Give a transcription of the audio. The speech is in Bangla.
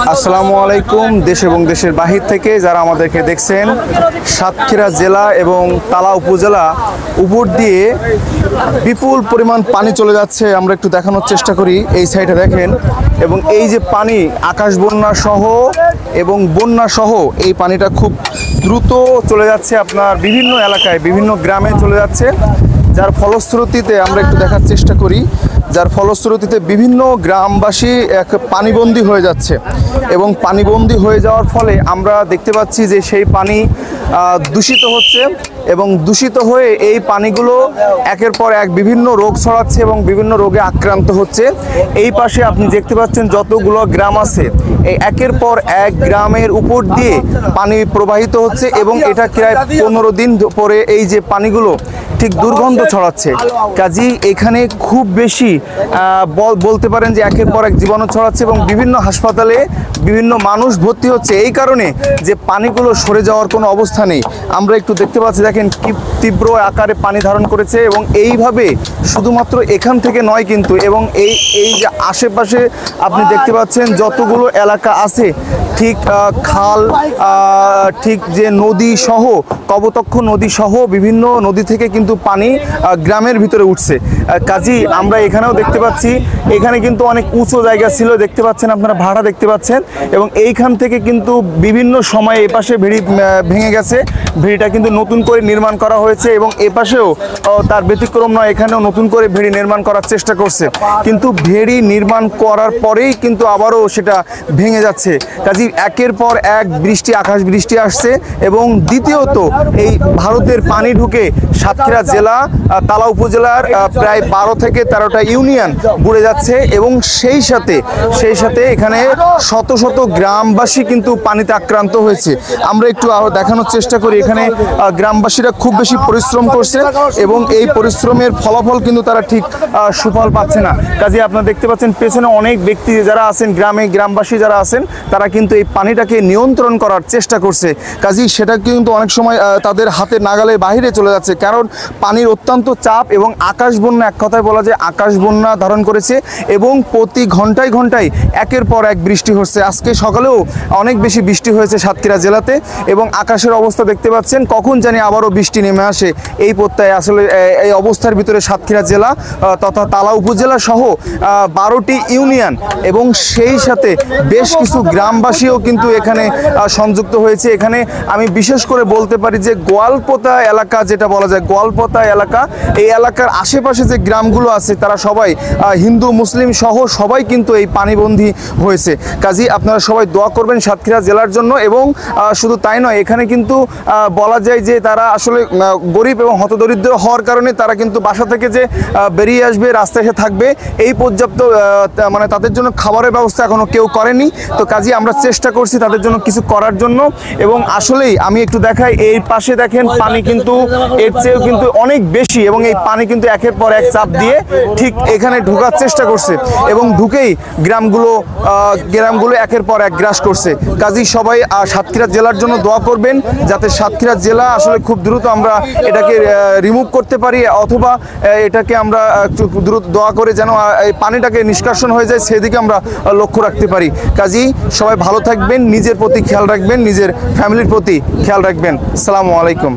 আসসালামু আলাইকুম। দেশ এবং দেশের বাহির থেকে যারা আমাদেরকে দেখছেন, সাতক্ষীরা জেলা এবং তালা উপজেলা উপর দিয়ে বিপুল পরিমাণ পানি চলে যাচ্ছে। আমরা একটু দেখানোর চেষ্টা করি। এই সাইডে দেখেন, এবং এই যে পানি আকাশ বন্যা সহ এবং বন্যা সহ এই পানিটা খুব দ্রুত চলে যাচ্ছে আপনার বিভিন্ন এলাকায়, বিভিন্ন গ্রামে চলে যাচ্ছে, যার ফলশ্রুতিতে আমরা একটু দেখার চেষ্টা করি, যার ফলশ্রুতিতে বিভিন্ন গ্রামবাসী এক পানিবন্দী হয়ে যাচ্ছে। এবং পানিবন্দী হয়ে যাওয়ার ফলে আমরা দেখতে পাচ্ছি যে সেই পানি দূষিত হচ্ছে, এবং দূষিত হয়ে এই পানিগুলো একের পর এক বিভিন্ন রোগ ছড়াচ্ছে এবং বিভিন্ন রোগে আক্রান্ত হচ্ছে। এই পাশে আপনি দেখতে পাচ্ছেন যতগুলো গ্রাম আছে, এই একের পর এক গ্রামের উপর দিয়ে পানি প্রবাহিত হচ্ছে, এবং এটা প্রায় 15 দিন পরে এই যে পানিগুলো ঠিক দুর্গন্ধ ছড়াচ্ছে। কাজেই এখানে খুব বেশি বলতে পারেন যে একের পর এক জীবাণু ছড়াচ্ছে, এবং বিভিন্ন হাসপাতালে বিভিন্ন মানুষ ভর্তি হচ্ছে এই কারণে যে পানিগুলো সরে যাওয়ার কোনো অবস্থা নেই। আমরা একটু দেখতে পাচ্ছি, দেখেন কি তীব্র আকারে পানি ধারণ করেছে, এবং এইভাবে শুধুমাত্র এখান থেকে নয় কিন্তু, এবং এই যে আশেপাশে আপনি দেখতে পাচ্ছেন যতগুলো এলাকা আছে, ঠিক খাল, ঠিক যে নদী সহ, কপোতাক্ষ নদী সহ বিভিন্ন নদী থেকে কিন্তু পানি গ্রামের ভিতরে উঠছে। কাজেই আমরা এখানেও দেখতে পাচ্ছি, এখানে কিন্তু অনেক উঁচু জায়গা ছিল, দেখতে পাচ্ছেন আপনারা, ভাড়া দেখতে পাচ্ছেন, এবং এইখান থেকে কিন্তু বিভিন্ন সময়ে এপাশে ভেড়ি ভেঙে গেছে। ভেড়িটা কিন্তু নতুন করে নির্মাণ করা হয়েছে, এবং এপাশেও তার ব্যতিক্রম নয়, এখানেও নতুন করে ভেড়ি নির্মাণ করার চেষ্টা করছে, কিন্তু ভেড়ি নির্মাণ করার পরেই কিন্তু আবারও সেটা ভেঙে যাচ্ছে। কাজেই একের পর এক বৃষ্টি, আকাশ বৃষ্টি আসছে, এবং দ্বিতীয়ত এই ভারতের পানি ঢুকে সাতক্ষীরা জেলা, তালা উপজেলার প্রায় 12 থেকে 13টা ইউনিয়ন বুড়ে যাচ্ছে, এবং সেই সাথে এখানে শত শত গ্রামবাসী কিন্তু পানিতে আক্রান্ত হয়েছে। আমরা একটু দেখানোর চেষ্টা করি, এখানে গ্রামবাসীরা খুব বেশি পরিশ্রম করছে, এবং এই পরিশ্রমের ফলাফল কিন্তু তারা ঠিক সুফল পাচ্ছে না। কাজে আপনারা দেখতে পাচ্ছেন পেছনে অনেক ব্যক্তি যারা আছেন, গ্রামবাসী যারা আছেন, তারা কিন্তু এই পানিটাকে নিয়ন্ত্রণ করার চেষ্টা করছে। কাজেই সেটা কিন্তু অনেক সময় তাদের হাতে নাগালের বাইরে চলে যাচ্ছে, কারণ পানির অত্যন্ত চাপ, এবং আকাশ বন্যা, এক কথায় বলা যায় আকাশ বন্যা ধারণ করেছে, এবং প্রতি ঘন্টায় ঘন্টায় একের পর এক বৃষ্টি হচ্ছে। আজকে সকালেও অনেক বেশি বৃষ্টি হয়েছে সাতক্ষীরা জেলাতে, এবং আকাশের অবস্থা দেখতে পাচ্ছেন, কখন জানি আবারও বৃষ্টি নেমে আসে এই প্রত্যয়। আসলে এই অবস্থার ভিতরে সাতক্ষীরা জেলা তথা তালা উপজেলা সহ 12টি ইউনিয়ন এবং সেই সাথে বেশ কিছু গ্রামবাসীও কিন্তু এখানে সংযুক্ত হয়েছে। এখানে আমি বিশেষ করে বলতে পারি যে গোয়ালপোতা এলাকা, যেটা বলা যায় গোয়ালপোতা এলাকা, এই এলাকার আশেপাশে যে গ্রামগুলো আছে তারা সবাই হিন্দু মুসলিম সহ সবাই কিন্তু এই পানিবন্দী হয়েছে। কাজেই আপনারা সবাই দোয়া করবেন সাতক্ষীরা জেলার জন্য। এবং শুধু তাই নয়, এখানে কিন্তু বলা যায় যে তারা আসলে গরিব এবং হতদরিদ্র হওয়ার কারণে তারা কিন্তু বাসা থেকে যে বেরিয়ে আসবে, রাস্তায় এসে থাকবে, এই পর্যাপ্ত মানে তাদের জন্য খাবারের ব্যবস্থা এখনো কেউ করেনি। তো কাজেই আমরা চেষ্টা করছি তাদের জন্য কিছু করার জন্য। এবং আসলেই আমি একটু দেখাই, এই পাশে দেখেন পানি কিন্তু এর চেয়েও কিন্তু অনেক বেশি, এবং এই পানি কিন্তু একের পর এক চাপ দিয়ে ঠিক এখানে ঢোকার চেষ্টা করছে, এবং ঢুকেই গ্রামগুলো একের পর এক গ্রাস করছে। কাজেই সবাই সাতক্ষীরা জেলার জন্য দোয়া করবেন, যাতে সাতক্ষীরা জেলা আসলে খুব দ্রুত আমরা এটাকে রিমুভ করতে পারি, অথবা এটাকে আমরা একটু দ্রুত দোয়া করে যেন এই পানিটাকে নিষ্কাশন হয়ে যায়, সেদিকে আমরা লক্ষ্য রাখতে পারি। কাজেই সবাই ভালো থাকবেন, নিজের প্রতি খেয়াল রাখবেন, নিজের ফ্যামিলির প্রতি খেয়াল রাখবেন। আসসালামু আলাইকুম।